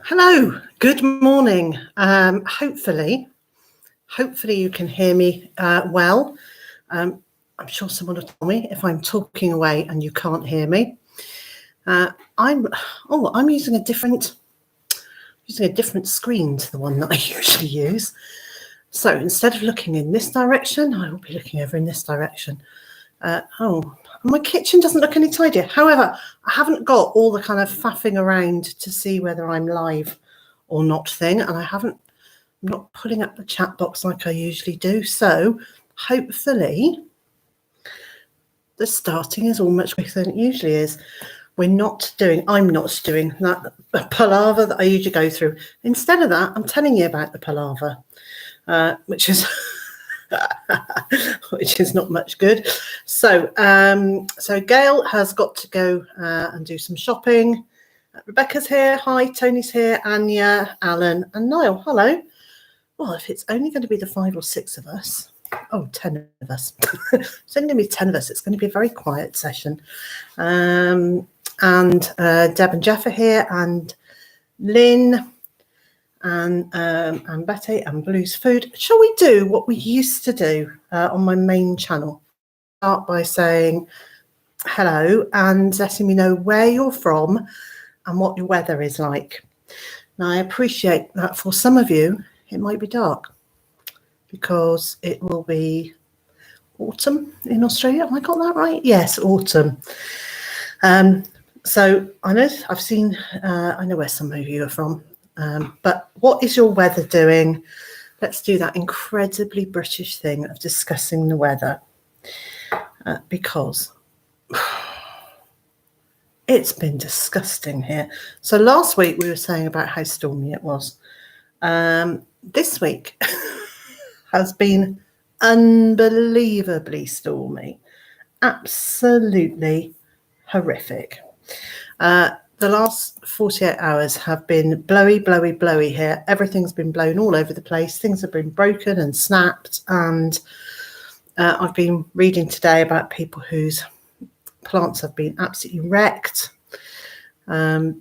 Hello, good morning. Hopefully you can hear me well. I'm sure someone will tell me if I'm talking away and you can't hear me. I'm using a different screen to the one that I usually use. So instead of looking in this direction, I will be looking over in this direction. My kitchen doesn't look any tidier. However, I haven't got all the kind of faffing around to see whether I'm live or not thing, and I'm not pulling up the chat box like I usually do. So hopefully the starting is all much quicker than it usually is. I'm not doing that palaver that I usually go through. Instead of that, I'm telling you about the palaver, which is not much good. So Gail has got to go and do some shopping. Rebecca's here. Hi, Tony's here. Anya, Alan, and Niall. Hello. Well, if it's only going to be the 5 or 6 of us, 10 of us. It's only going to be 10 of us. It's going to be a very quiet session. And Deb and Jeff are here, and Lynn, and Betty, and Blues Food. Shall we do what we used to do on my main channel? Start by saying hello and letting me know where you're from and what your weather is like. Now, I appreciate that for some of you, it might be dark because it will be autumn in Australia. Have I got that right? Yes, autumn. So I know I know where some of you are from. But what is your weather doing? Let's do that incredibly British thing of discussing the weather because it's been disgusting here. So last week we were saying about how stormy it was. This week has been unbelievably stormy, absolutely horrific. The last 48 hours have been blowy here. Everything's been blown all over the place. Things have been broken and snapped. And I've been reading today about people whose plants have been absolutely wrecked. So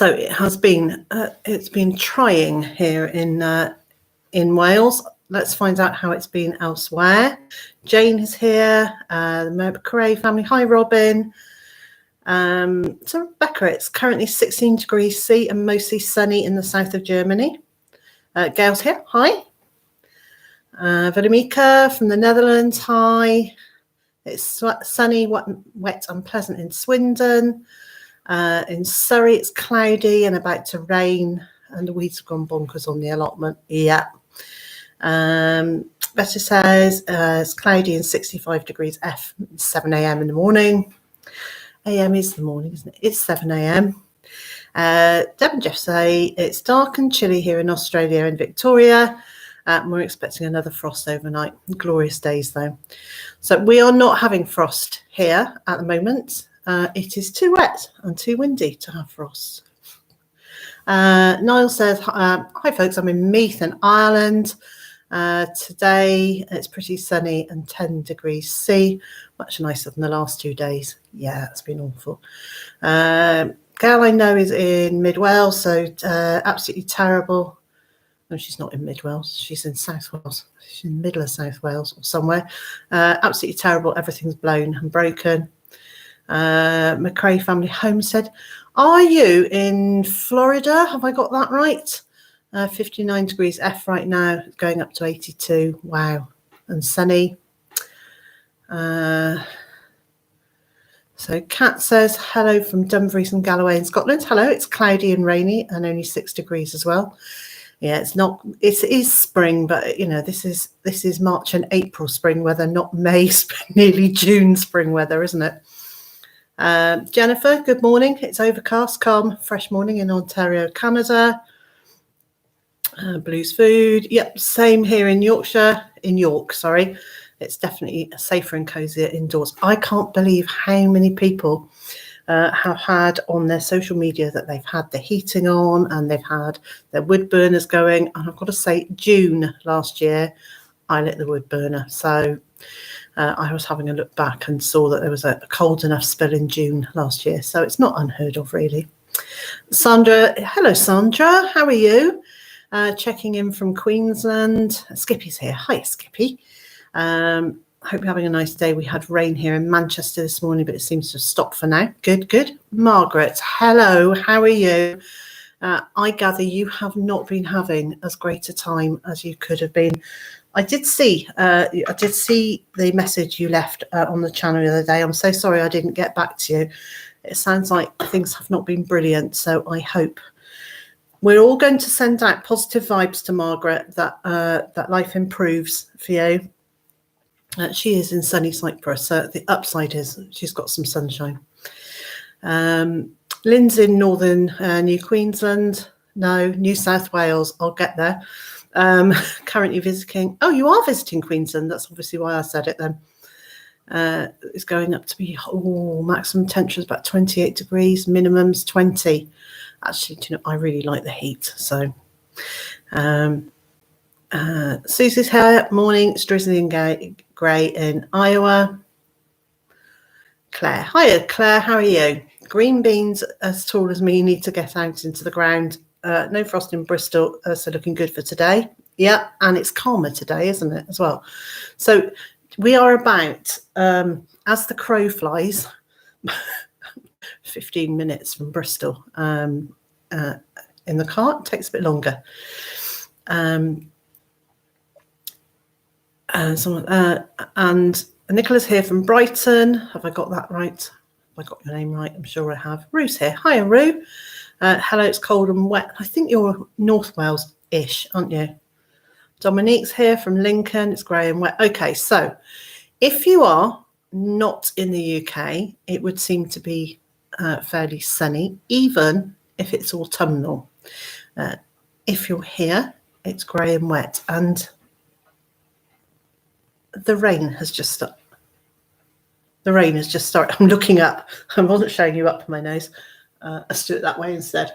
it has been, it's been trying here in Wales. Let's find out how it's been elsewhere. Jane is here, the McRae family. Hi, Robin. So Rebecca, it's currently 16 degrees C and mostly sunny in the south of Germany. Gail's here. Hi. Veronica from the Netherlands. Hi. It's sunny, wet and pleasant in Swindon. In Surrey, it's cloudy and about to rain, and the weeds have gone bonkers on the allotment. Yeah. Betty says it's cloudy and 65 degrees F, 7 a.m. in the morning. AM is the morning, isn't it? It's 7 a.m. Deb and Jeff say it's dark and chilly here in Australia and Victoria. We're expecting another frost overnight. Glorious days, though. So we are not having frost here at the moment. It is too wet and too windy to have frost. Niall says, hi, folks. I'm in Meath in Ireland. Today it's pretty sunny and 10 degrees C, much nicer than the last 2 days. Yeah, it's been awful. Gail, I know, is in Mid Wales, so absolutely terrible. No, she's not in Mid Wales. She's in South Wales. She's in the middle of South Wales or somewhere. Absolutely terrible. Everything's blown and broken. McRae family homestead. Are you in Florida? Have I got that right? 59 degrees F right now, going up to 82. Wow. And sunny. So Kat says, hello from Dumfries and Galloway in Scotland. Hello, it's cloudy and rainy and only 6 degrees as well. Yeah, it is spring, but you know, this is March and April spring weather, not May, nearly June spring weather, isn't it? Jennifer, good morning. It's overcast, calm, fresh morning in Ontario, Canada. Blues Food. Yep, same here in York. Sorry. It's definitely safer and cozier indoors. I can't believe how many people have had on their social media that they've had the heating on and they've had their wood burners going. And I've got to say, June last year, I lit the wood burner. So I was having a look back and saw that there was a cold enough spell in June last year. So it's not unheard of, really. Sandra, hello Sandra, how are you? Checking in from Queensland. Skippy's here. Hi Skippy. Hope you're having a nice day. We had rain here in Manchester this morning, but it seems to have stopped for now. Good. Margaret, hello, how are you? I gather you have not been having as great a time as you could have been. I did see the message you left on the channel the other day. I'm so sorry I didn't get back to you. It sounds like things have not been brilliant, so I hope we're all going to send out positive vibes to Margaret that life improves for you. She is in sunny Cyprus. The upside is she's got some sunshine. Lynn's in northern New Queensland. No, New South Wales. I'll get there. Currently visiting. Oh, you are visiting Queensland. That's obviously why I said it then. It's going up to be maximum temperature is about 28 degrees, minimum's 20. Actually, I really like the heat. So Susie's here. Morning. It's drizzling grey in Iowa. Claire. Hiya, Claire. How are you? Green beans as tall as me need to get out into the ground. No frost in Bristol, so looking good for today. Yeah, and it's calmer today, isn't it, as well? So we are about, as the crow flies, 15 minutes from Bristol. In the car, it takes a bit longer. And Nicola's here from Brighton. Have I got that right? Have I got your name right? I'm sure I have. Rue's here. Hiya, Rue. Hello, it's cold and wet. I think you're North Wales-ish, aren't you? Dominique's here from Lincoln. It's grey and wet. Okay, so if you are not in the UK, it would seem to be fairly sunny, even if it's autumnal. If you're here, it's grey and wet, and the rain has just started. I'm looking up. I wasn't showing you up my nose. Let's do it that way instead.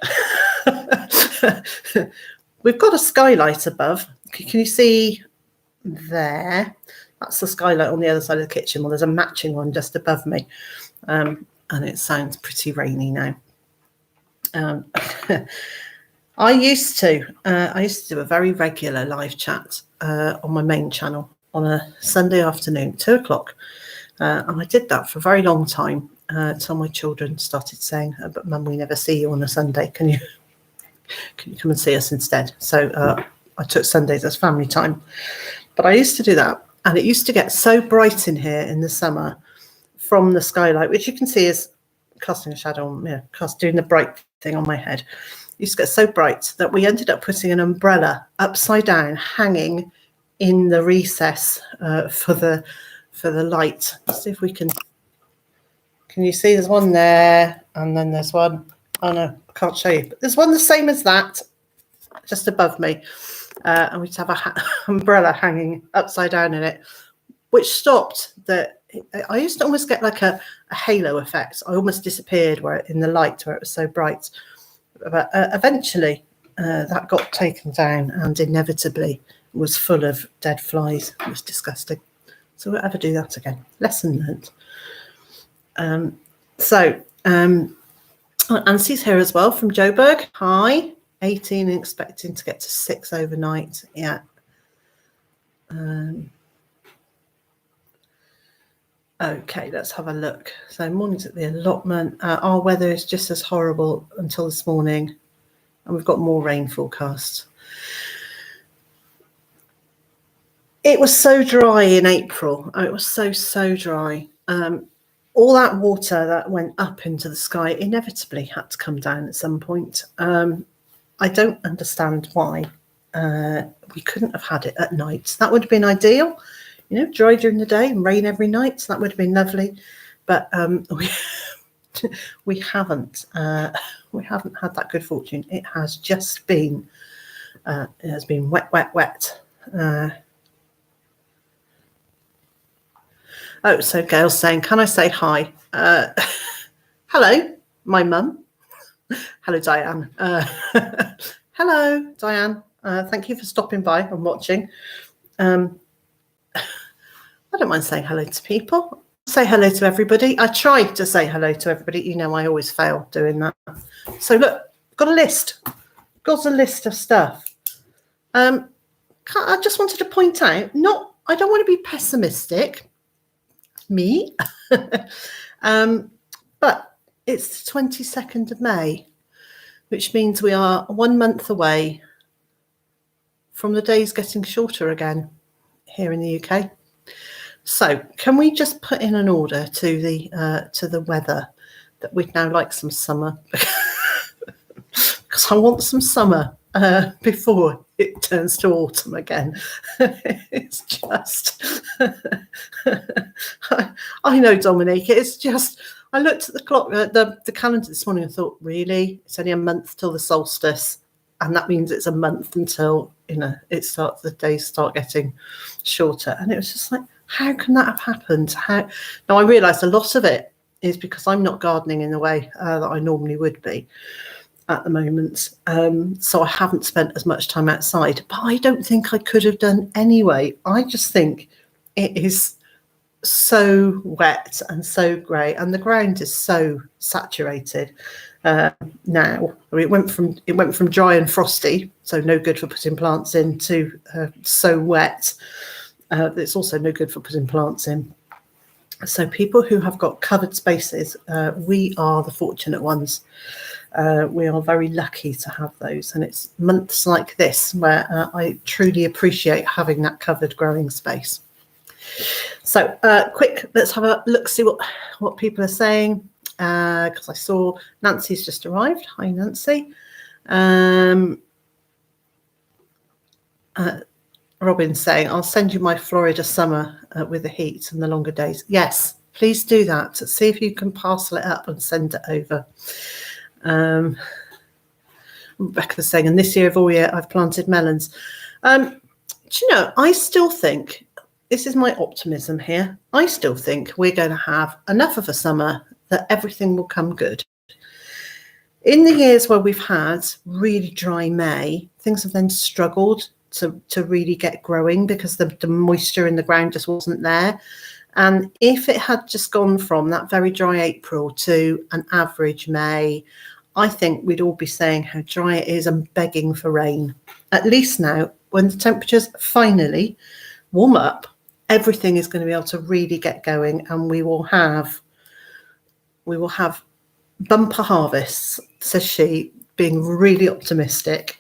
We've got a skylight above. Can you see there? That's the skylight on the other side of the kitchen. Well, there's a matching one just above me. And it sounds pretty rainy now. I used to do a very regular live chat on my main channel on a Sunday afternoon, 2:00. And I did that for a very long time till my children started saying, but Mum, we never see you on a Sunday. Can you come and see us instead? So I took Sundays as family time. But I used to do that. And it used to get so bright in here in the summer from the skylight, which you can see is casting a shadow on, doing the bright thing on my head. It used to get so bright that we ended up putting an umbrella upside down, hanging in the recess for the light. Let's see if we can you see there's one there, and then there's one, oh no, I can't show you, but there's one the same as that just above me, and we just have a umbrella hanging upside down in it, which stopped I used to almost get like a halo effect. I almost disappeared in the light where it was so bright, but eventually that got taken down and inevitably was full of dead flies. It was disgusting. So we'll ever do that again. Lesson learned. Ansie's here as well from Joburg. Hi. 18 and expecting to get to 6 overnight. Yeah. Okay, let's have a look. So morning's at the allotment. Our weather is just as horrible until this morning, and we've got more rain forecast. It was so dry in April. It was so dry. All that water that went up into the sky inevitably had to come down at some point. I don't understand why we couldn't have had it at night. That would have been ideal, dry during the day and rain every night. So that would have been lovely. But we haven't had that good fortune. It has just been wet. So Gail's saying, can I say hi? Hello, my mum. Hello, Diane. Hello, Diane. Thank you for stopping by and watching. I don't mind saying hello to people. Say hello to everybody. I try to say hello to everybody. I always fail doing that. So look, got a list. Got a list of stuff. I just wanted to point out, I don't want to be pessimistic, me, but it's the 22nd of May, which means we are 1 month away from the days getting shorter again here in the UK. So can we just put in an order to the weather that we'd now like some summer? Because I want some summer before it turns to autumn again. It's just, I know, Dominique, it's just, I looked at the clock, the calendar this morning and thought, really? It's only a month till the solstice. And that means it's a month until, the days start getting shorter. And it was just like, how can that have happened? Now, I realised a lot of it is because I'm not gardening in the way that I normally would be at the moment. So I haven't spent as much time outside, but I don't think I could have done anyway. I just think it is so wet and so grey, and the ground is so saturated now. I mean, it went from dry and frosty, so no good for putting plants in, to so wet. It's also no good for putting plants in. So people who have got covered spaces, we are the fortunate ones. We are very lucky to have those, and it's months like this where I truly appreciate having that covered growing space. So quick, let's have a look, see what people are saying, because I saw Nancy's just arrived. Hi, Nancy. Robin's saying, I'll send you my Florida summer with the heat and the longer days. Yes, please do that. See if you can parcel it up and send it over. Rebecca's saying, and this year of all year, I've planted melons. Do you know, I still think, this is my optimism here, I still think we're going to have enough of a summer that everything will come good. In the years where we've had really dry May, things have then struggled to really get growing because the moisture in the ground just wasn't there. And if it had just gone from that very dry April to an average May, I think we'd all be saying how dry it is and begging for rain. At least now, when the temperatures finally warm up, everything is going to be able to really get going, and we will have bumper harvests, says she, being really optimistic.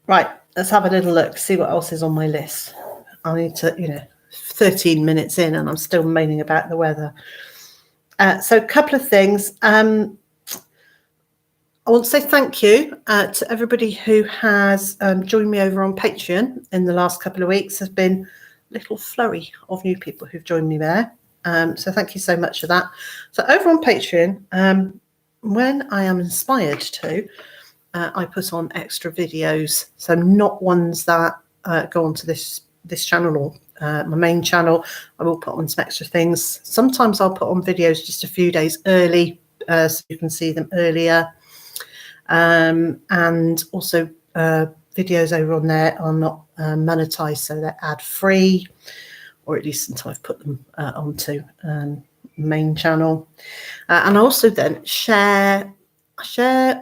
Right, let's have a little look, see what else is on my list. I need to, 13 minutes in and I'm still moaning about the weather. So a couple of things. I want to say thank you to everybody who has joined me over on Patreon in the last couple of weeks. There's been a little flurry of new people who've joined me there. So thank you so much for that. So over on Patreon, when I am inspired to, I put on extra videos. So not ones that go onto this channel or my main channel. I will put on some extra things. Sometimes I'll put on videos just a few days early so you can see them earlier. And also videos over on there are not monetized, so they're ad free, or at least until I've put them onto main channel. And I also then share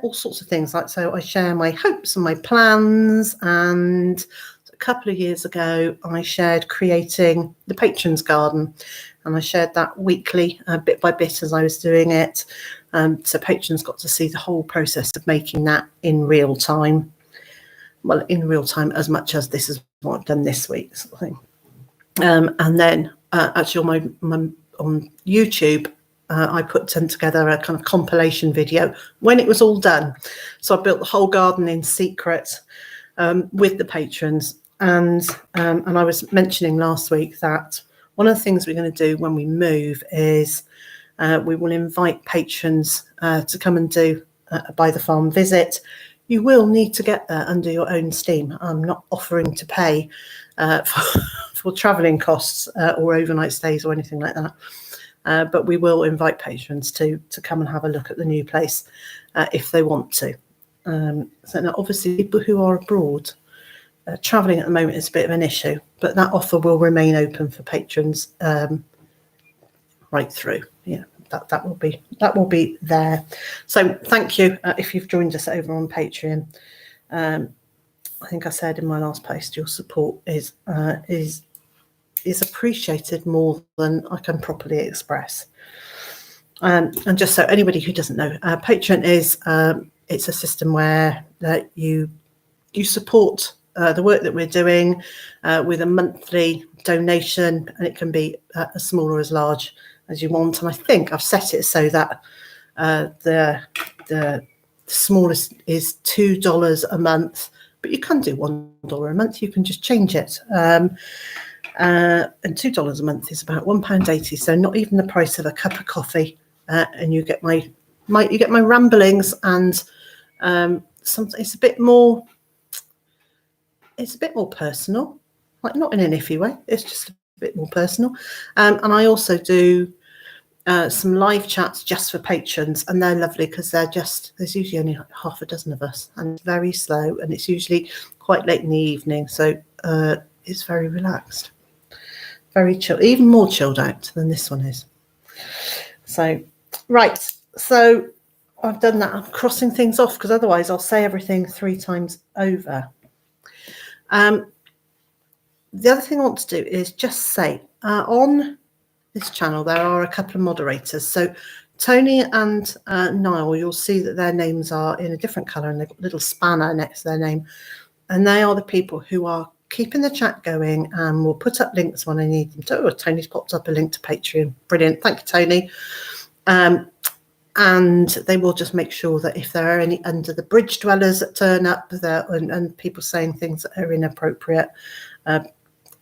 all sorts of things, so I share my hopes and my plans. And a couple of years ago I shared creating the Patrons Garden, and I shared that weekly, bit by bit, as I was doing it. So patrons got to see the whole process of making that in real time. Well, in real time, as much as this is what I've done this week, sort of thing. And then actually on YouTube, I put together a kind of compilation video when it was all done. So I built the whole garden in secret with the patrons. And I was mentioning last week that one of the things we're going to do when we move is we will invite patrons to come and do a Byther Farm visit. You will need to get there under your own steam. I'm not offering to pay for travelling costs or overnight stays or anything like that. But we will invite patrons to come and have a look at the new place if they want to. So now, obviously, people who are abroad, travelling at the moment is a bit of an issue, but that offer will remain open for patrons right through. Yeah, that will be there. So thank you if you've joined us over on Patreon. I think I said in my last post, your support is appreciated more than I can properly express. And just so anybody who doesn't know, Patreon is it's a system where you support the work that we're doing with a monthly donation, and it can be as small or as large as you want. And I think I've set it so that the smallest is $2 a month, but you can do $1 a month. You can just change it. And $2 a month is about £1.80, so not even the price of a cup of coffee. And you get my ramblings, and something. It's a bit more personal, like not in an iffy way. It's just a bit more personal. And I also do some live chats just for patrons, and they're lovely because there's usually only like half a dozen of us, and it's very slow, and it's usually quite late in the evening, so it's very relaxed, very chill, even more chilled out than this one is. So right, so I've done that. I'm crossing things off because otherwise I'll say everything 3 times over. The other thing I want to do is just say on this channel there are a couple of moderators. So Tony and Niall, you'll see that their names are in a different colour, and they've got a little spanner next to their name, and they are the people who are keeping the chat going, and will put up links when I need them to. Oh, Tony's popped up a link to Patreon. Brilliant. Thank you, Tony. And they will just make sure that if there are any under the bridge dwellers that turn up there and people saying things that are inappropriate,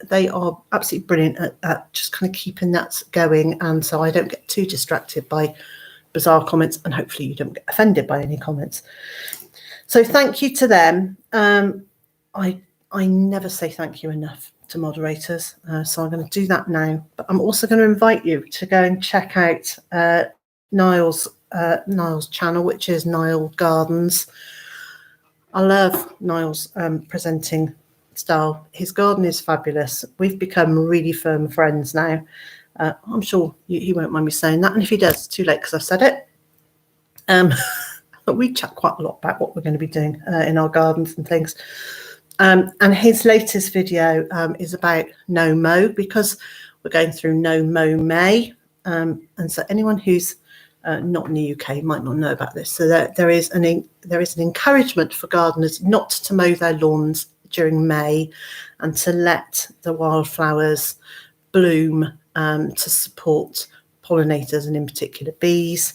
they are absolutely brilliant at just kind of keeping that going. And so I don't get too distracted by bizarre comments, and hopefully you don't get offended by any comments. So thank you to them. I never say thank you enough to moderators. So I'm going to do that now. But I'm also going to invite you to go and check out Niall's channel, which is Niall Gardens. I love Niall's presenting style. His garden is fabulous. We've become really firm friends now. I'm sure he won't mind me saying that, and if he does, it's too late because I've said it. But we chat quite a lot about what we're going to be doing in our gardens and things. And his latest video is about no mow, because we're going through no mow May. And so anyone who's not in the UK might not know about this. So there is an encouragement for gardeners not to mow their lawns during May, and to let the wildflowers bloom to support pollinators, and in particular bees,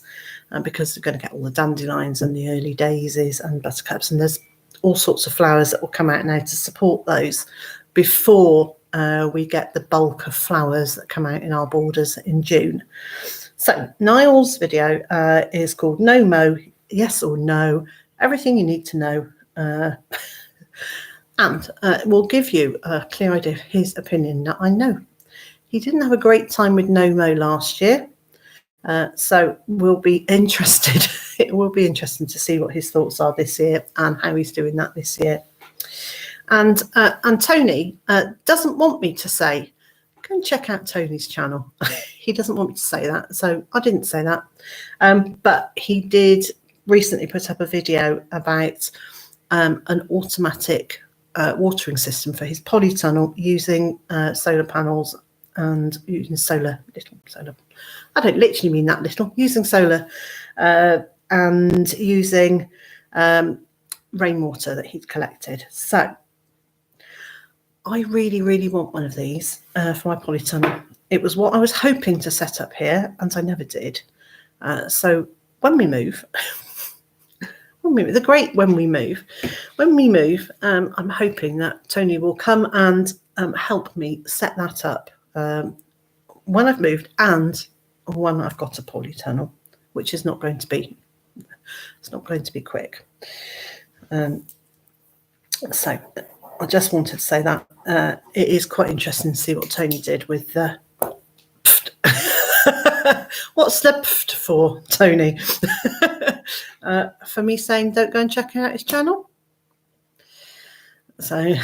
because they're going to get all the dandelions and the early daisies and buttercups, and there's all sorts of flowers that will come out now to support those before we get the bulk of flowers that come out in our borders in June. So Niall's video is called No Mow, Yes or No, everything you need to know. And will give you a clear idea of his opinion. Now, I know he didn't have a great time with no mow last year, so we'll be interested. It will be interesting to see what his thoughts are this year and how he's doing that this year. And Tony doesn't want me to say, go and check out Tony's channel. He doesn't want me to say that, so I didn't say that. But he did recently put up a video about an automatic watering system for his polytunnel using solar panels and using little solar. I don't literally mean that little, using solar and using rainwater that he'd collected. So I really, really want one of these for my polytunnel. It was what I was hoping to set up here, and I never did. So when we move, when we move, I'm hoping that Tony will come and help me set that up when I've moved, and when I've got a polytunnel, which is not going to be quick. So I just wanted to say that it is quite interesting to see what Tony did with the what's the for, Tony? For me saying don't go and check out his channel. So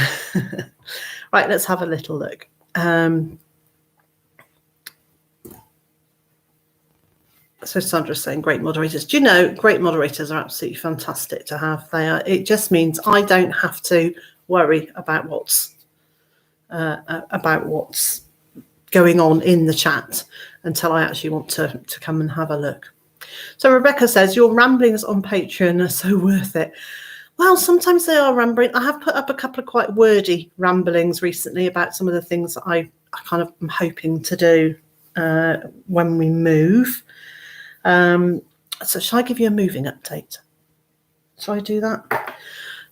right, let's have a little look. So Sandra's saying great moderators. Do you know, great moderators are absolutely fantastic to have. They are. It just means I don't have to worry about what's going on in the chat until I actually want to come and have a look. So Rebecca says, your ramblings on Patreon are so worth it. Well, sometimes they are rambling. I have put up a couple of quite wordy ramblings recently about some of the things that I kind of am hoping to do when we move. So shall I give you a moving update? Shall I do that?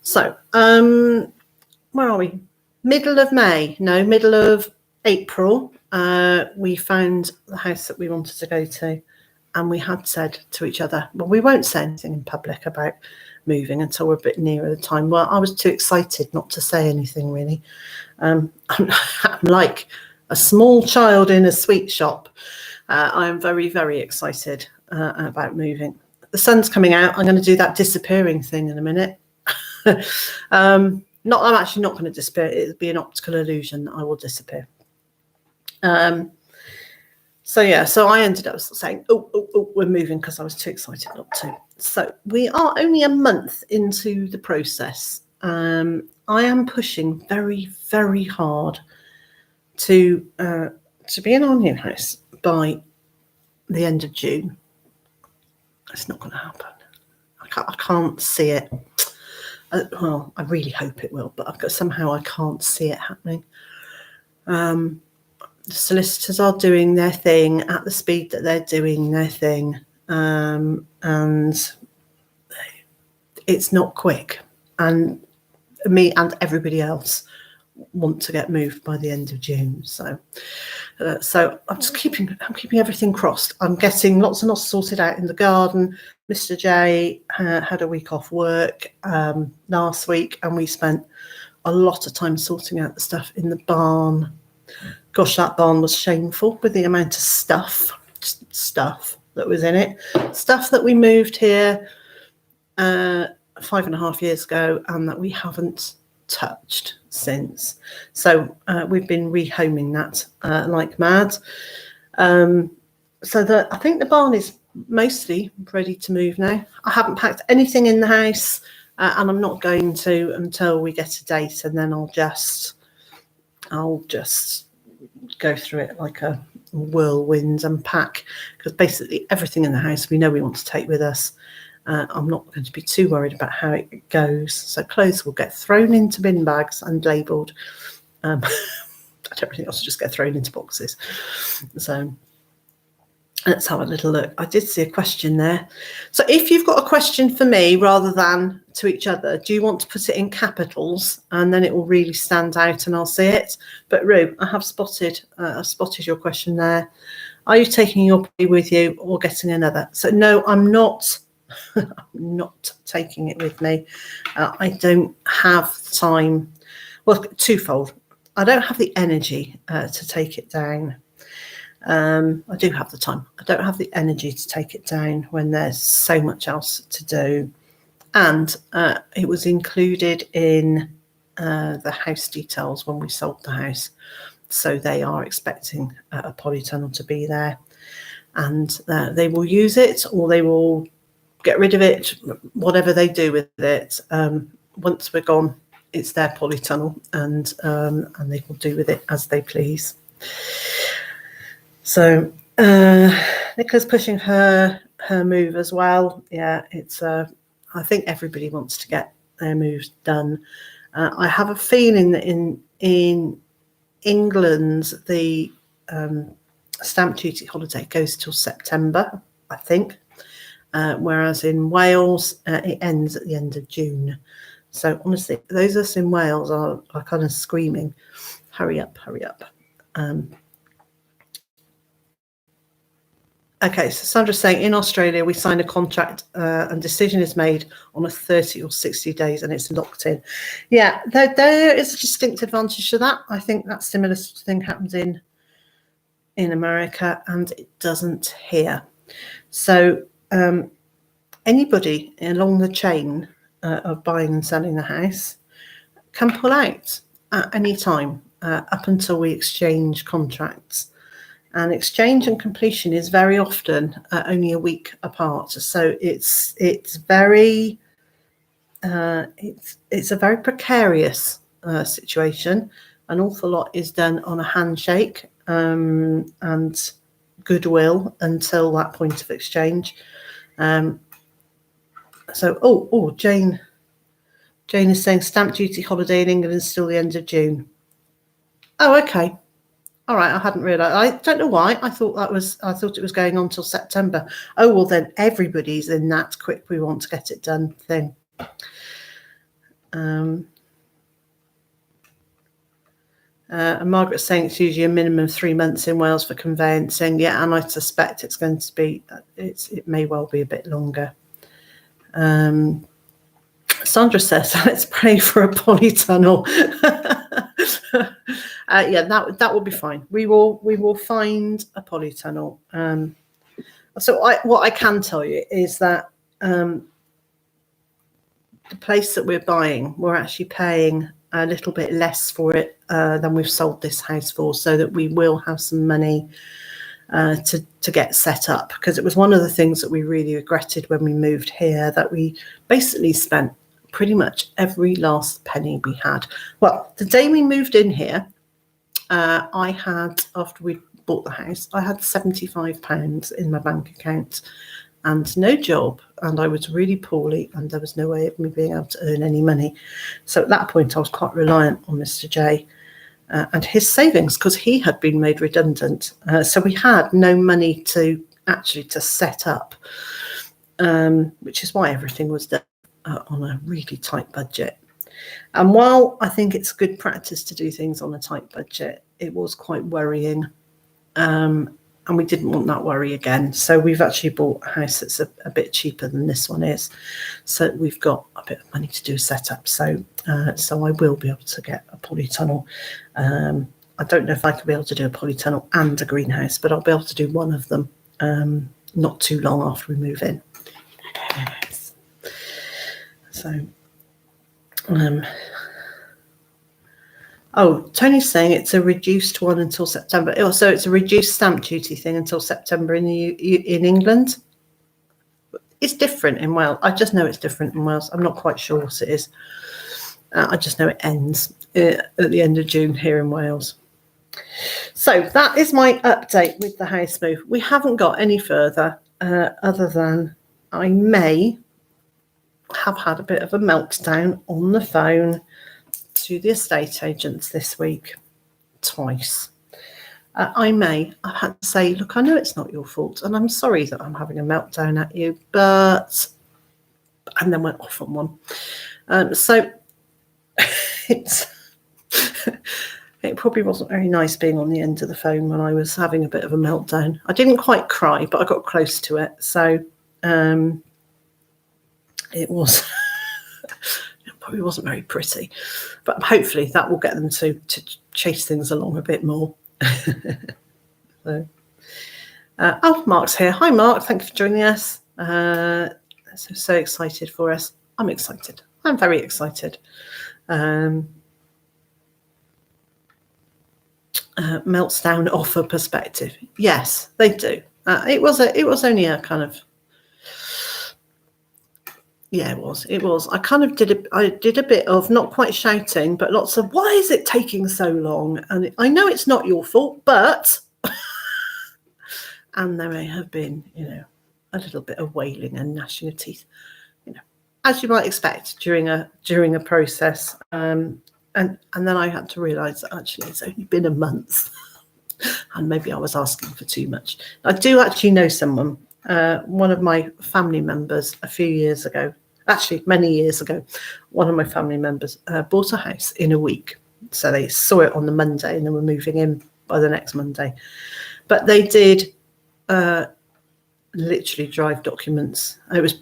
So where are we? Middle of May? No, middle of April. We found the house that we wanted to go to, and we had said to each other, well, we won't say anything in public about moving until we're a bit nearer the time. Well, I was too excited not to say anything, really. I'm like a small child in a sweet shop. I am very, very excited about moving. The sun's coming out. I'm going to do that disappearing thing in a minute. I'm actually not going to disappear. It'll be an optical illusion that I will disappear. So I ended up saying, oh, we're moving, because I was too excited not to. So we are only a month into the process. I am pushing very, very hard to be in our new house by the end of June. It's not going to happen. I can't see it. Well, I really hope it will, but somehow I can't see it happening. The solicitors are doing their thing at the speed that they're doing their thing, and it's not quick. And me and everybody else want to get moved by the end of June. So I'm just keeping everything crossed. I'm getting lots and lots sorted out in the garden. Mr. J had a week off work last week, and we spent a lot of time sorting out the stuff in the barn. Gosh, that barn was shameful with the amount of stuff that was in it. Stuff that we moved here 5.5 years ago, and that we haven't touched since. So we've been rehoming that like mad. So I think the barn is mostly ready to move now. I haven't packed anything in the house, and I'm not going to until we get a date, and then I'll just go through it like a whirlwind and pack, because basically everything in the house we know we want to take with us. I'm not going to be too worried about how it goes. So clothes will get thrown into bin bags and labelled. I don't think else will just get thrown into boxes. So let's have a little look. I did see a question there. So if you've got a question for me rather than to each other, do you want to put it in capitals, and then it will really stand out and I'll see it? But Rue, I have spotted your question there. Are you taking your body with you or getting another? So no, I'm not. I'm not taking it with me. I don't have time. Well, twofold. I don't have the energy to take it down. I do have the time. I don't have the energy to take it down when there's so much else to do. And it was included in the house details when we sold the house. So they are expecting a polytunnel to be there. And they will use it, or they will get rid of it, whatever they do with it. Once we're gone, it's their polytunnel, and they will do with it as they please. So Nicola's pushing her move as well. Yeah, it's I think everybody wants to get their moves done. I have a feeling that in England the stamp duty holiday goes till September, I think, whereas in Wales it ends at the end of June. So honestly, those of us in Wales are kind of screaming, hurry up, hurry up. Okay, so Sandra's saying in Australia we sign a contract and decision is made on a 30 or 60 days and it's locked in. Yeah, there is a distinct advantage to that. I think that similar sort of thing happens in America, and it doesn't here. So anybody along the chain of buying and selling the house can pull out at any time up until we exchange contracts. and exchange and completion is very often only a week apart. So it's very it's a very precarious situation. An awful lot is done on a handshake and goodwill until that point of exchange. So Jane is saying stamp duty holiday in England is still the end of June. Oh, okay. All right, I hadn't realised. I don't know why. I thought it was going on till September. Oh, well, then everybody's in that quick, we want to get it done thing. And Margaret's saying it's usually a minimum of 3 months in Wales for conveyancing. Yeah, and I suspect it's going to be, it may well be a bit longer. Sandra says, let's pray for a polytunnel. Yeah, that will be fine. We will find a polytunnel. So what I can tell you is that the place that we're buying, we're actually paying a little bit less for it than we've sold this house for, so that we will have some money to get set up, because it was one of the things that we really regretted when we moved here, that we basically spent pretty much every last penny we had. Well, the day we moved in here, I had, after we bought the house, I had £75 in my bank account and no job, and I was really poorly, and there was no way of me being able to earn any money. So at that point I was quite reliant on Mr. J and his savings, because he had been made redundant. So we had no money to set up, which is why everything was done on a really tight budget. And while I think it's good practice to do things on a tight budget, it was quite worrying, and we didn't want that worry again. So we've actually bought a house that's a bit cheaper than this one is, so we've got a bit of money to do a setup. So I will be able to get a polytunnel. I don't know if I could be able to do a polytunnel and a greenhouse, but I'll be able to do one of them not too long after we move in. Yes. So Tony's saying it's a reduced one until September. Oh, so it's a reduced stamp duty thing until September in England. It's different in Wales. I just know it's different in Wales. I'm not quite sure what it is. I just know it ends at the end of June here in Wales. So that is my update with the house move. We haven't got any further other than I may have had a bit of a meltdown on the phone to the estate agents this week, twice. I've had to say, look, I know it's not your fault, and I'm sorry that I'm having a meltdown at you, and then went off on one. So it probably wasn't very nice being on the end of the phone when I was having a bit of a meltdown. I didn't quite cry, but I got close to it. So it was, it probably wasn't very pretty, but hopefully that will get them to chase things along a bit more. Mark's here. Hi, Mark. Thank you for joining us. So excited for us. I'm excited. I'm very excited. Meltdown offer perspective. Yes, they do. It was only a kind of. Yeah, it was. I kind of did a bit of not quite shouting, but lots of, why is it taking so long? And I know it's not your fault, but, and there may have been, a little bit of wailing and gnashing of teeth, as you might expect during a process. And then I had to realise that actually it's only been a month, and maybe I was asking for too much. I do actually know someone. One of my family members a few years ago, actually many years ago, one of my family members bought a house in a week. So they saw it on the Monday and they were moving in by the next Monday. But they did literally drive documents. It was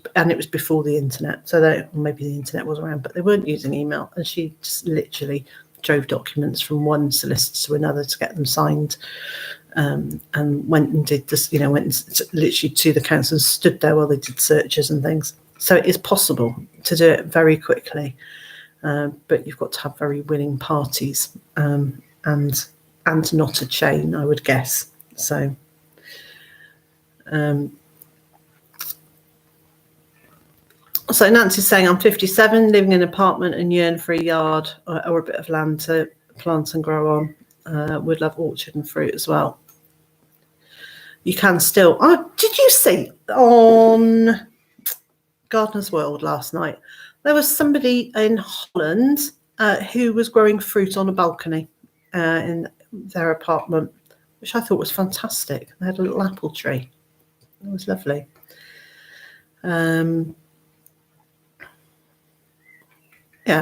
before the internet. So maybe the internet was around, but they weren't using email. And she just literally drove documents from one solicitor to another to get them signed. And went and did this, went literally to the council and stood there while they did searches and things. So it is possible to do it very quickly, but you've got to have very willing parties and not a chain, I would guess. So so Nancy's saying, I'm 57, living in an apartment and yearn for a yard or a bit of land to plant and grow on. Would love orchard and fruit as well. You can still. Oh, did you see on Gardener's World last night? There was somebody in Holland who was growing fruit on a balcony in their apartment, which I thought was fantastic. They had a little apple tree. It was lovely. Yeah,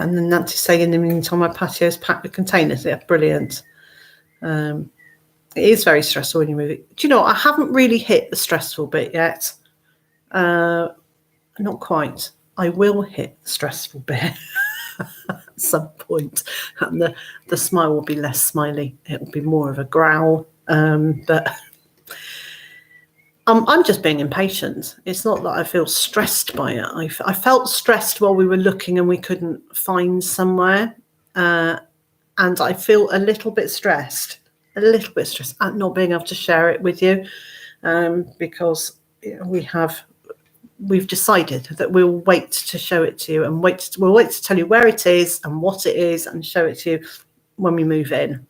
and then Nancy's saying, in the meantime, my patio is packed with containers. Yeah, brilliant. It is very stressful when you move it. Do you know, I haven't really hit the stressful bit yet. Not quite. I will hit the stressful bit at some point. And the smile will be less smiley. It will be more of a growl. But I'm just being impatient. It's not that I feel stressed by it. I felt stressed while we were looking and we couldn't find somewhere. And I feel a little bit stressed at not being able to share it with you, because we've decided that we'll wait to show it to you and we'll wait to tell you where it is and what it is and show it to you when we move in.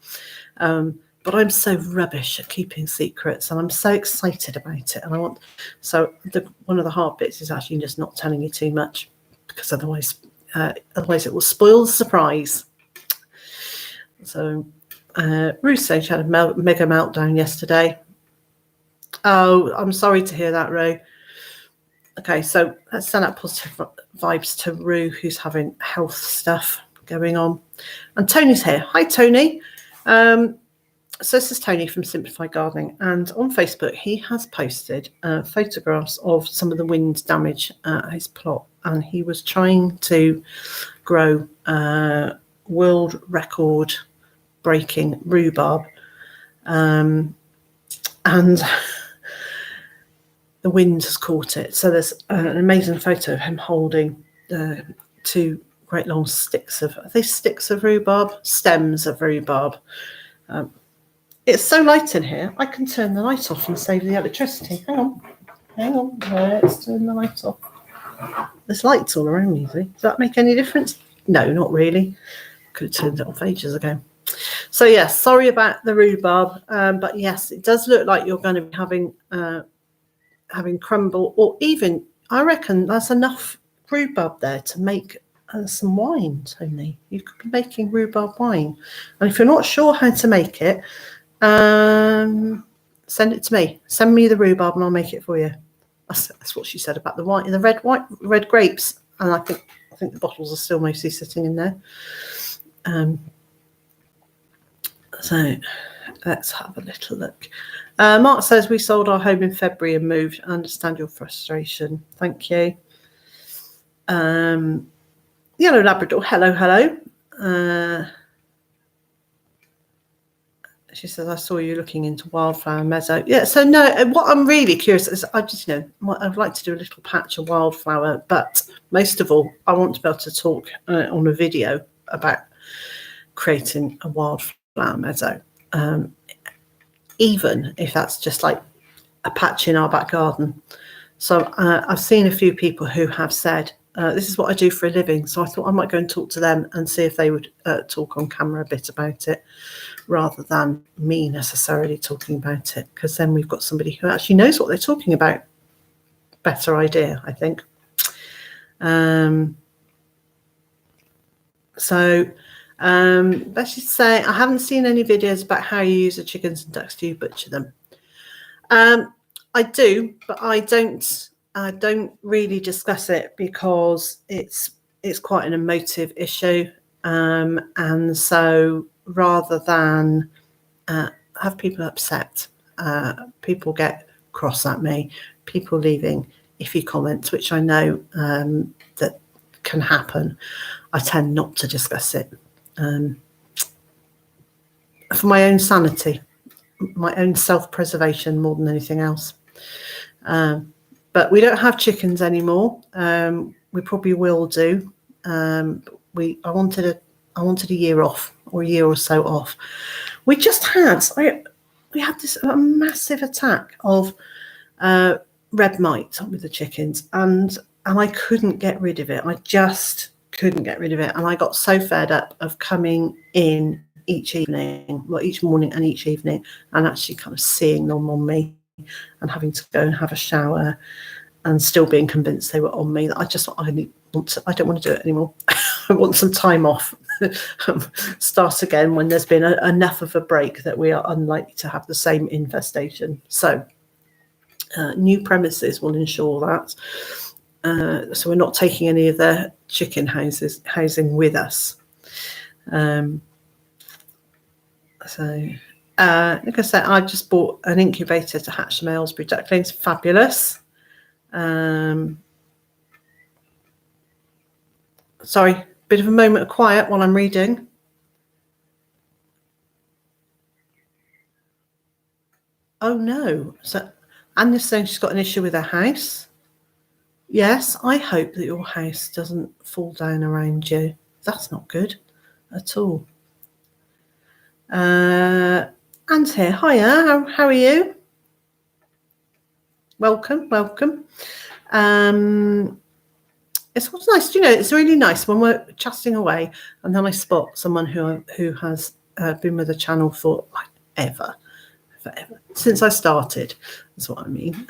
But I'm so rubbish at keeping secrets, and I'm so excited about it. And one of the hard bits is actually just not telling you too much, because otherwise it will spoil the surprise. So Ruth said she had a mega meltdown yesterday. Oh, I'm sorry to hear that, Rue. Okay, so let's send out positive vibes to Rue, who's having health stuff going on. And Tony's here. Hi, Tony. So this is Tony from Simplified Gardening, and on Facebook he has posted photographs of some of the wind damage at his plot, and he was trying to grow world record breaking rhubarb, and the wind has caught it. So there's an amazing photo of him holding two great long sticks of, are they sticks of rhubarb? Stems of rhubarb. It's so light in here, I can turn the light off and save the electricity. Hang on, let's turn the light off. There's lights all around me, see? Does that make any difference? No, not really. Could have turned it off ages ago. So yes, sorry about the rhubarb, but yes, it does look like you're going to be having crumble, or even, I reckon that's enough rhubarb there to make some wine, Tony. You could be making rhubarb wine. And if you're not sure how to make it, send it to me. Send me the rhubarb and I'll make it for you. That's what she said about the wine, the red grapes. And I think the bottles are still mostly sitting in there. So let's have a little look. Mark says, we sold our home in February and moved. I understand your frustration. Thank you. Yellow Labrador, hello. She says, I saw you looking into wildflower meadow. Yeah, so no, what I'm really curious is, I'd like to do a little patch of wildflower, but most of all, I want to be able to talk on a video about creating a wildflower meadow, even if that's just like a patch in our back garden. So I've seen a few people who have said, this is what I do for a living. So I thought I might go and talk to them and see if they would talk on camera a bit about it, rather than me necessarily talking about it, because then we've got somebody who actually knows what they're talking about. Better idea, I think. Let's just say, I haven't seen any videos about how you use the chickens and ducks. Do you butcher them? I do, but I don't really discuss it, because it's quite an emotive issue, and so rather than have people upset, people get cross at me, people leaving iffy comments, which I know that can happen, I tend not to discuss it, for my own sanity, my own self-preservation more than anything else. But we don't have chickens anymore. We probably will do. I wanted a year off, or a year or so off. We just had, we had this massive attack of red mite with the chickens, and I couldn't get rid of it. I just couldn't get rid of it, and I got so fed up of coming in each morning and each evening, and actually kind of seeing them on me and having to go and have a shower and still being convinced they were on me. That I don't want to do it anymore. I want some time off. Start again when there's been enough of a break that we are unlikely to have the same infestation. So new premises will ensure that. So we're not taking any of the chicken housing with us. Like I said, I just bought an incubator to hatch some Aylesbury ducklings. Fabulous. Sorry, bit of a moment of quiet while I'm reading. Oh no. So Anya's saying she's got an issue with her house. Yes, I hope that your house doesn't fall down around you. That's not good at all. Anne's here. Hiya, how are you? Welcome. It's what's nice, it's really nice when we're chatting away and then I spot someone who has been with the channel for forever, since I started. That's what I mean.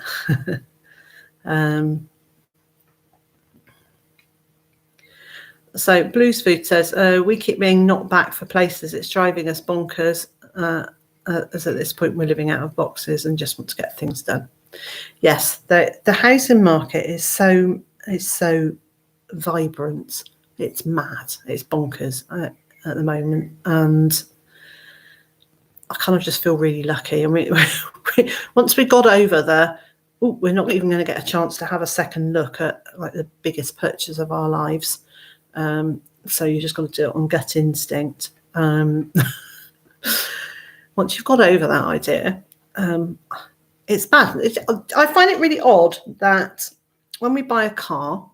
So Blues Food says, we keep being knocked back for places. It's driving us bonkers, as at this point we're living out of boxes and just want to get things done. Yes, the housing market is so vibrant. It's mad. It's bonkers at the moment. And I kind of just feel really lucky. I mean, once we got over we're not even going to get a chance to have a second look at like the biggest purchase of our lives. So you just got to do it on gut instinct. Once you've got over that idea, it's bad. I find it really odd that when we buy a car,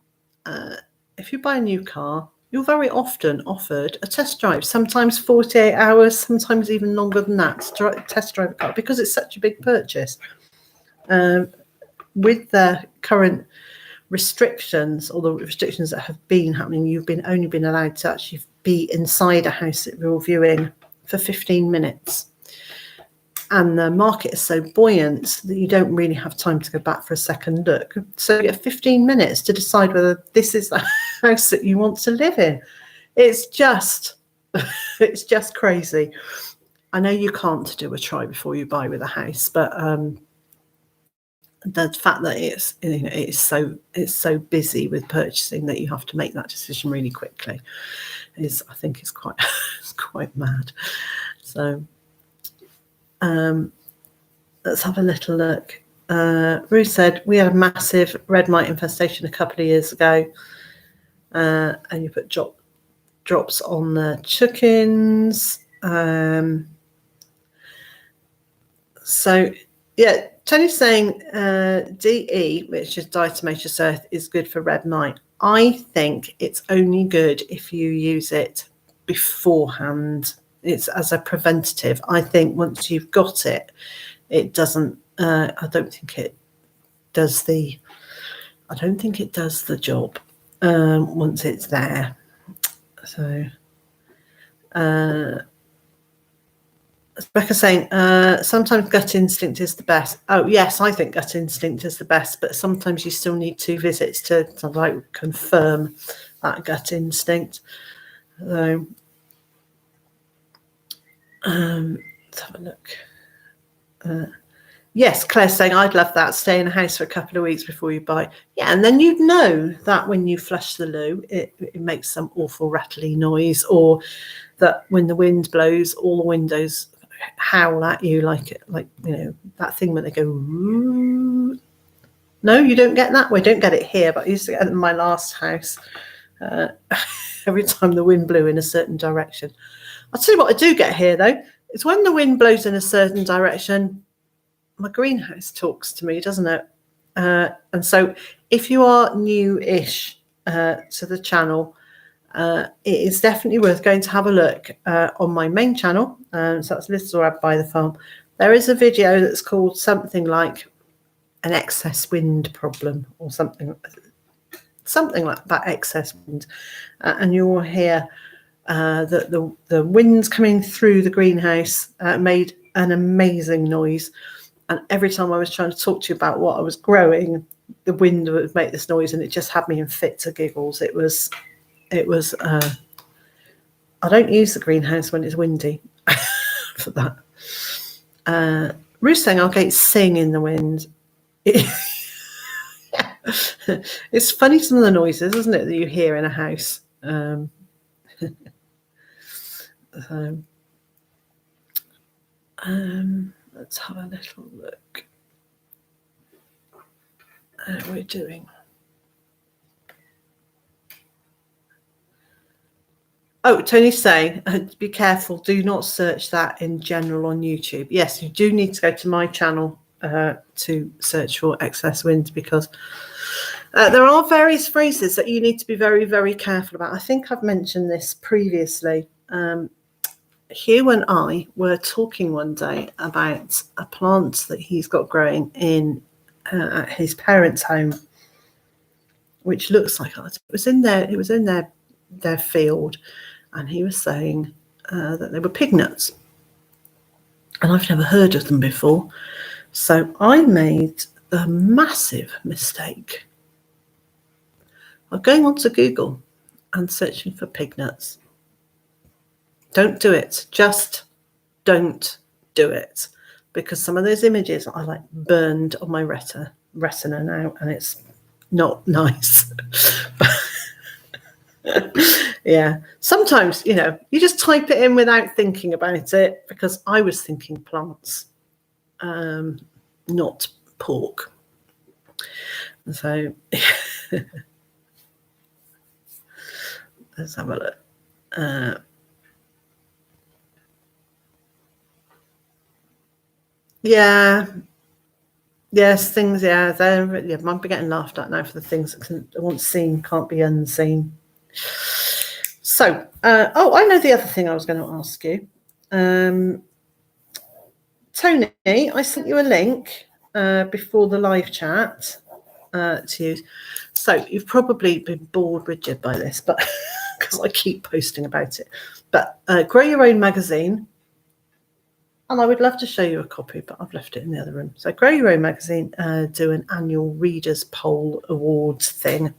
if you buy a new car, you're very often offered a test drive, sometimes 48 hours, sometimes even longer than that, to test drive a car, because it's such a big purchase. With the current restrictions, or the restrictions that have been happening, you've only been allowed to actually be inside a house that you're viewing for 15 minutes. And the market is so buoyant that you don't really have time to go back for a second look. So you get 15 minutes to decide whether this is the house that you want to live in. It's just crazy. I know you can't do a try before you buy with a house, but the fact that it's so busy with purchasing that you have to make that decision really quickly is quite it's quite mad. So let's have a little look. Ruth said we had a massive red mite infestation a couple of years ago, and you put drops on the chickens. So yeah, Tony's saying DE, which is diatomaceous earth, is good for red mite. I think it's only good if you use it beforehand. It's as a preventative. I think once you've got it, it doesn't. I don't think it does the job once it's there. So. Rebecca's saying, sometimes gut instinct is the best. Oh, yes, I think gut instinct is the best, but sometimes you still need 2 visits to like confirm that gut instinct. So, let's have a look. Yes, Claire's saying, I'd love that. Stay in a house for a couple of weeks before you buy. Yeah, and then you'd know that when you flush the loo, it makes some awful rattly noise, or that when the wind blows, all the windows howl at you like that thing when they go. Woo. No, you don't get that. We don't get it here, but I used to get it in my last house. Every time the wind blew in a certain direction. I'll tell you what I do get here though. It's when the wind blows in a certain direction, my greenhouse talks to me, doesn't it? And so if you are new-ish to the channel, it is definitely worth going to have a look on my main channel. So that's Byther Farm. There is a video that's called something like an excess wind problem or something like that, excess wind. And you will hear that the winds coming through the greenhouse made an amazing noise. And every time I was trying to talk to you about what I was growing, the wind would make this noise, and it just had me in fits of giggles. It was. I don't use the greenhouse when it's windy for that. Ruth saying, "Our gates sing in the wind." It's funny, some of the noises, isn't it, that you hear in a house. Let's have a little look at what we're doing. Oh, Tony's saying, be careful, do not search that in general on YouTube. Yes, you do need to go to my channel to search for excess wind, because there are various phrases that you need to be very, very careful about. I think I've mentioned this previously. Hugh and I were talking one day about a plant that he's got growing in at his parents' home, which looks like it was in their field, and he was saying that they were pig nuts, and I've never heard of them before. So I made the massive mistake of going onto Google and searching for pig nuts. Don't do it. Just don't do it, because some of those images are like burned on my retina now, and it's not nice. Yeah, sometimes, you just type it in without thinking about it, because I was thinking plants, not pork. So let's have a look. Yeah. Yes, things. Yeah, I might be getting laughed at now for the things that once seen can't be unseen. So, I know the other thing I was going to ask you, Tony. I sent you a link before the live chat to use. So you've probably been bored rigid by this, but because I keep posting about it. But Grow Your Own magazine. And I would love to show you a copy, but I've left it in the other room. So Grow Your Own magazine do an annual Readers' Poll Awards thing.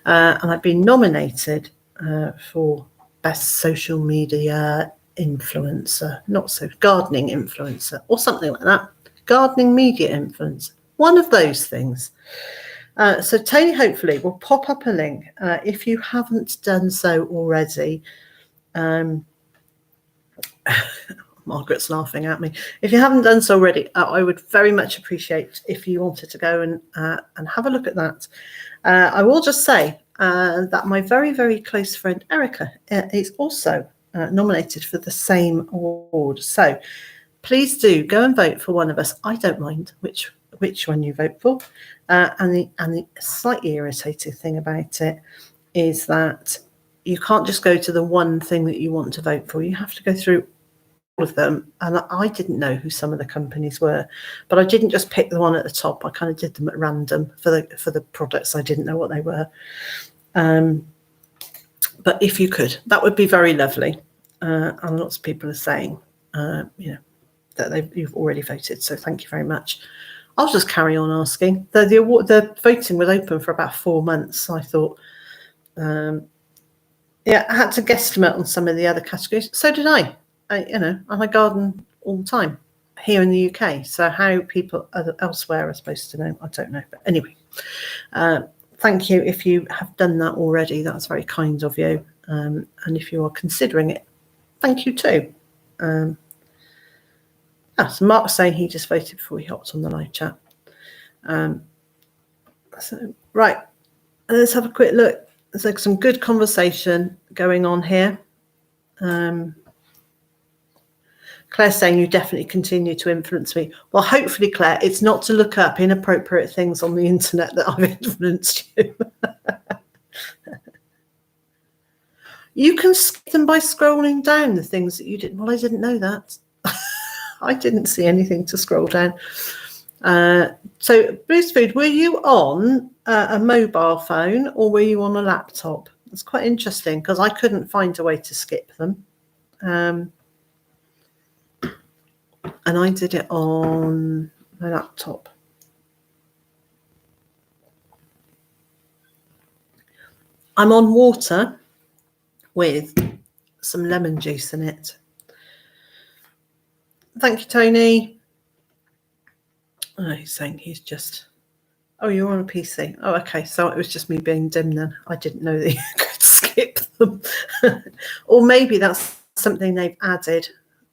And I've been nominated for Best Social Media Influencer, not so gardening influencer, or something like that. Gardening media influencer, one of those things. So Tony hopefully will pop up a link if you haven't done so already. Margaret's laughing at me. If you haven't done so already, I would very much appreciate if you wanted to go and have a look at that. I will just say that my very, very close friend Erica is also nominated for the same award. So please do go and vote for one of us. I don't mind which one you vote for. And the slightly irritating thing about it is that you can't just go to the one thing that you want to vote for. You have to go through all of them, and I didn't know who some of the companies were, but I didn't just pick the one at the top. I kind of did them at random for the products I didn't know what they were. But if you could, that would be very lovely. And lots of people are saying, that you've already voted, so thank you very much. I'll just carry on asking. The voting was open for about 4 months. So I thought, I had to guesstimate on some of the other categories. So did I. And I garden all the time here in the UK. So how people elsewhere are supposed to know, I don't know. But anyway, thank you if you have done that already. That's very kind of you. And if you are considering it, thank you too. So Mark's saying he just voted before he hopped on the live chat. So right, let's have a quick look. There's like some good conversation going on here. Claire's saying you definitely continue to influence me. Well, hopefully, Claire, it's not to look up inappropriate things on the internet that I've influenced you. You can skip them by scrolling down the things that you did. Well, I didn't know that. I didn't see anything to scroll down. So, Bruce Food, were you on a mobile phone or were you on a laptop? It's quite interesting because I couldn't find a way to skip them. And I did it on my laptop. I'm on water with some lemon juice in it. Thank you, Tony. Oh, he's saying he's just... Oh, you're on a PC. Oh, okay. So it was just me being dim then. I didn't know that you could skip them. Or maybe that's something they've added,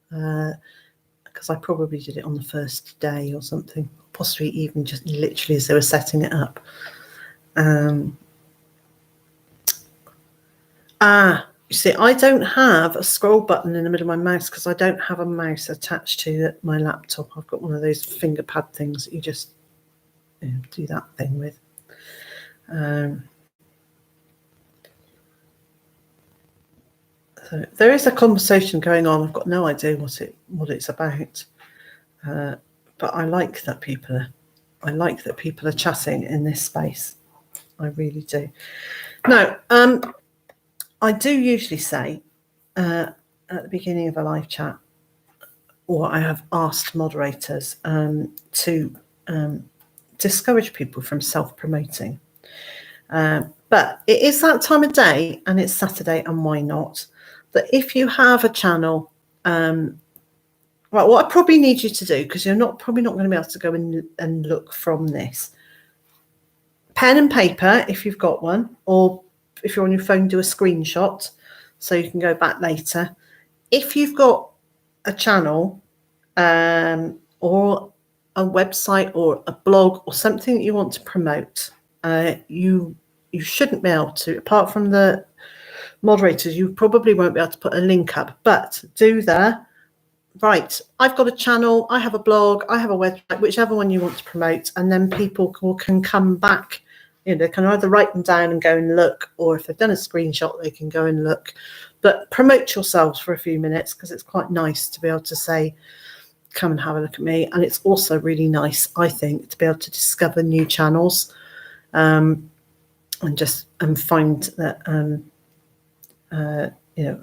because I probably did it on the first day or something. Possibly even just literally as they were setting it up. You see, I don't have a scroll button in the middle of my mouse because I don't have a mouse attached to my laptop. I've got one of those finger pad things that you just do that thing with. So there is a conversation going on. I've got no idea what it's about, but I like that people are chatting in this space. I really do. Now, I do usually say at the beginning of a live chat, or I have asked moderators to discourage people from self-promoting. But it is that time of day and it's Saturday, and why not? That if you have a channel, right, what I probably need you to do, because you're probably not going to be able to go and look from this. Pen and paper, if you've got one, or if you're on your phone, do a screenshot so you can go back later. If you've got a channel or a website or a blog or something that you want to promote, you shouldn't be able to, apart from the moderators, you probably won't be able to put a link up, but do there. Right, I've got a channel, I have a blog, I have a website, whichever one you want to promote, and then people can come back. They can either write them down and go and look, or if they've done a screenshot, they can go and look. But promote yourselves for a few minutes, because it's quite nice to be able to say, come and have a look at me. And it's also really nice, I think, to be able to discover new channels and find that,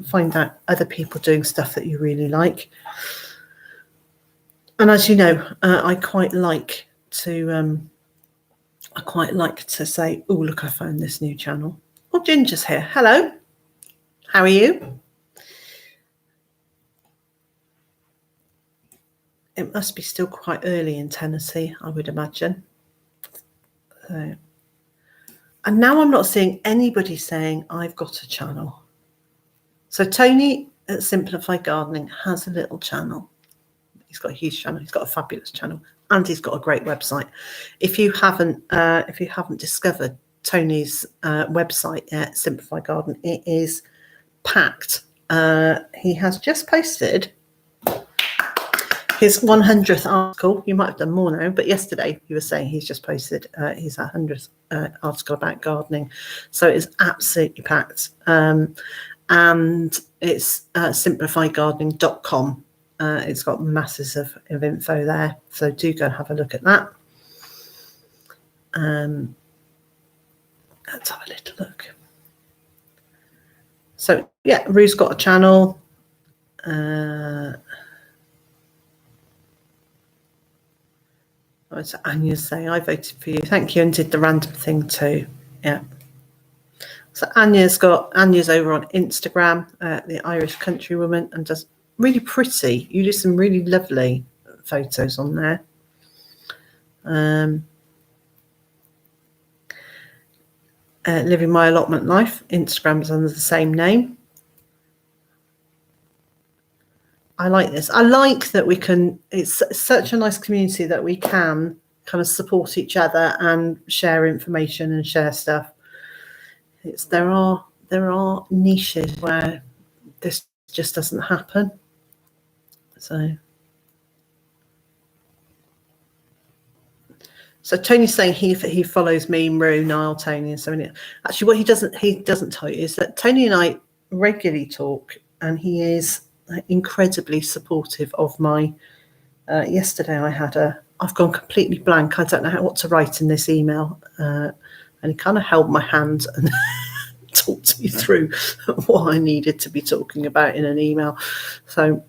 find out other people doing stuff that you really like. And as you know, I quite like to say, oh, look, I found this new channel. Oh, Ginger's here. Hello. How are you? It must be still quite early in Tennessee, I would imagine. And now I'm not seeing anybody saying, I've got a channel. So Tony at Simplified Gardening has a little channel. He's got a huge channel. He's got a fabulous channel. And he's got a great website. If you haven't discovered Tony's website yet, Simplified Garden, it is packed. He has just posted his 100th article. You might have done more now, but yesterday you were saying he's just posted his 100th article about gardening. So it's absolutely packed. And it's simplifiedgardening.com. It's got masses of info there, so do go and have a look at that. Let's have a little look. So yeah, Rue's got a channel. So Anya's saying, I voted for you. Thank you, and did the random thing too. Yeah. So Anya's over on Instagram, the Irish Countrywoman, and does really pretty. You do some really lovely photos on there. Living My Allotment Life. Instagram's under the same name. I like this. I like that we can, it's such a nice community that we can kind of support each other and share information and share stuff. There are niches where this just doesn't happen. So Tony's saying he follows me, Rue, Niall, Tony, and so many. Actually, what he doesn't tell you is that Tony and I regularly talk, and he is incredibly supportive of my Yesterday I've gone completely blank. I don't know what to write in this email. And he kind of held my hand and talked me through what I needed to be talking about in an email. So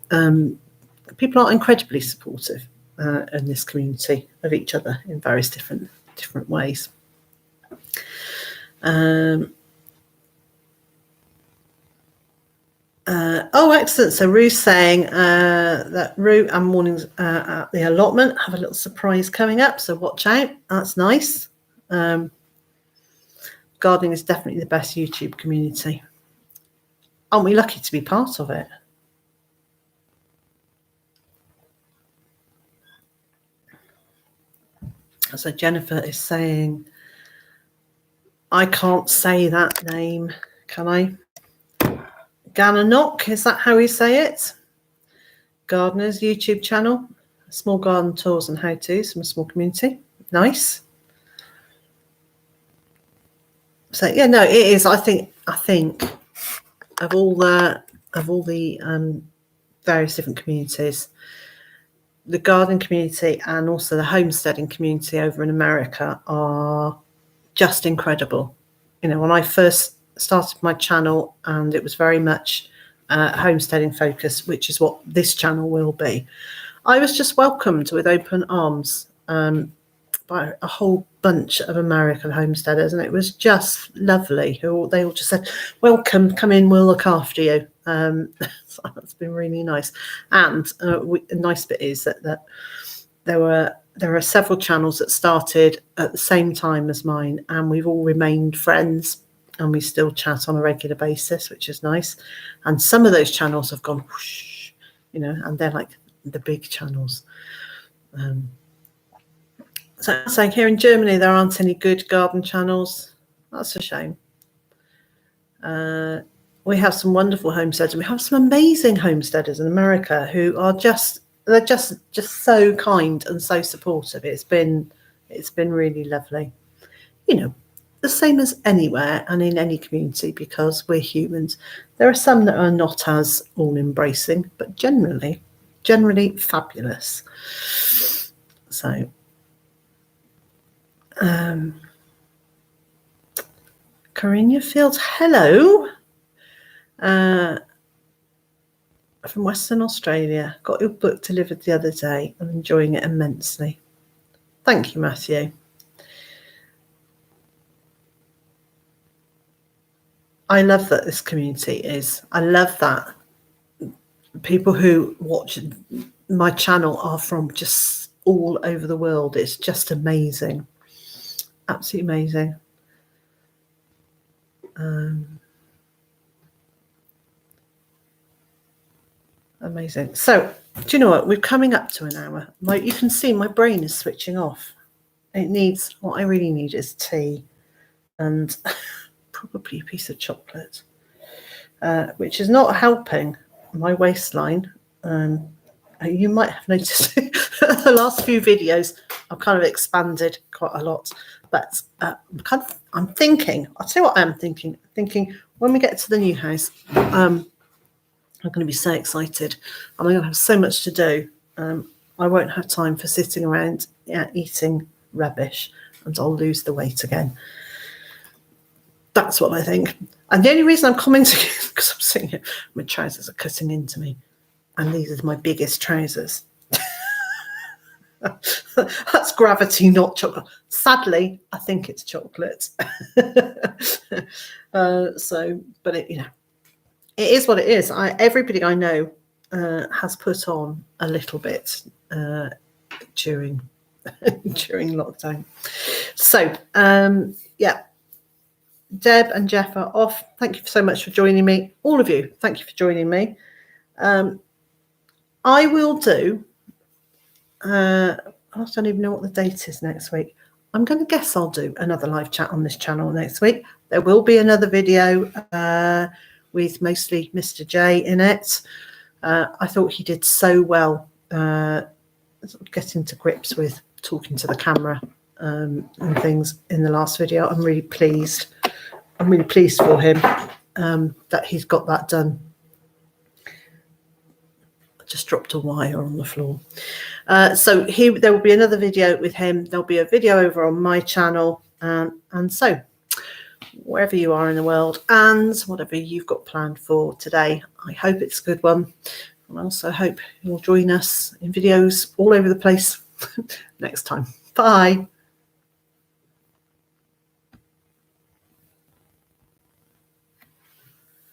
people are incredibly supportive in this community of each other in various different ways. Excellent. So Rue's saying that Rue and Mornings at the allotment have a little surprise coming up, so watch out. That's nice. Gardening is definitely the best YouTube community. Aren't we lucky to be part of it? So Jennifer is saying, I can't say that name, can I? Gananock, is that how we say it? Gardeners YouTube channel, small garden tours and how-tos from a small community. Nice. So yeah, no, it is. I think of all the various different communities, the garden community and also the homesteading community over in America are just incredible. You know, when I first started my channel, and it was very much homesteading focused, which is what this channel will be, I was just welcomed with open arms by a whole bunch of American homesteaders, and it was just lovely. They all just said, welcome, come in, we'll look after you. So that's been really nice. And a nice bit is that there are several channels that started at the same time as mine, and we've all remained friends, and we still chat on a regular basis, which is nice. And some of those channels have gone whoosh, you know, and they're like the big channels. So I'm saying here in Germany there aren't any good garden channels. That's a shame. We have some wonderful homesteaders. We have some amazing homesteaders in America who are just so kind and so supportive. It's been really lovely. You know, the same as anywhere and in any community, because we're humans. There are some that are not as all-embracing, but generally fabulous. So, Corinna Fields, hello. From Western Australia. Got your book delivered the other day. I'm enjoying it immensely. Thank you, Matthew. I love that this community is. I love that people who watch my channel are from just all over the world. It's just amazing. Absolutely amazing. Amazing. So, do you know what? We're coming up to an hour. You can see my brain is switching off. What I really need is tea and probably a piece of chocolate, which is not helping my waistline. You might have noticed the last few videos I've kind of expanded quite a lot, but I'm thinking, I'll tell you what I'm thinking. Thinking when we get to the new house, I'm going to be so excited. I'm going to have so much to do. I won't have time for sitting around eating rubbish, and I'll lose the weight again. That's what I think. And the only reason I'm commenting is because I'm sitting here, my trousers are cutting into me, and these are my biggest trousers. That's gravity, not chocolate. Sadly, I think it's chocolate. But it is what it is. Everybody I know has put on a little bit during lockdown. So Deb and Jeff are off. Thank you so much for joining me. All of you, thank you for joining me. I will do. I don't even know what the date is next week. I'm going to guess I'll do another live chat on this channel next week. There will be another video with mostly Mr. J in it. I thought he did so well getting to grips with talking to the camera and things in the last video. I'm really pleased. I'm really pleased for him that he's got that done. just dropped a wire on the floor. So there will be another video with him. There'll be a video over on my channel. And so wherever you are in the world and whatever you've got planned for today, I hope it's a good one. And I also hope you'll join us in videos all over the place next time. Bye.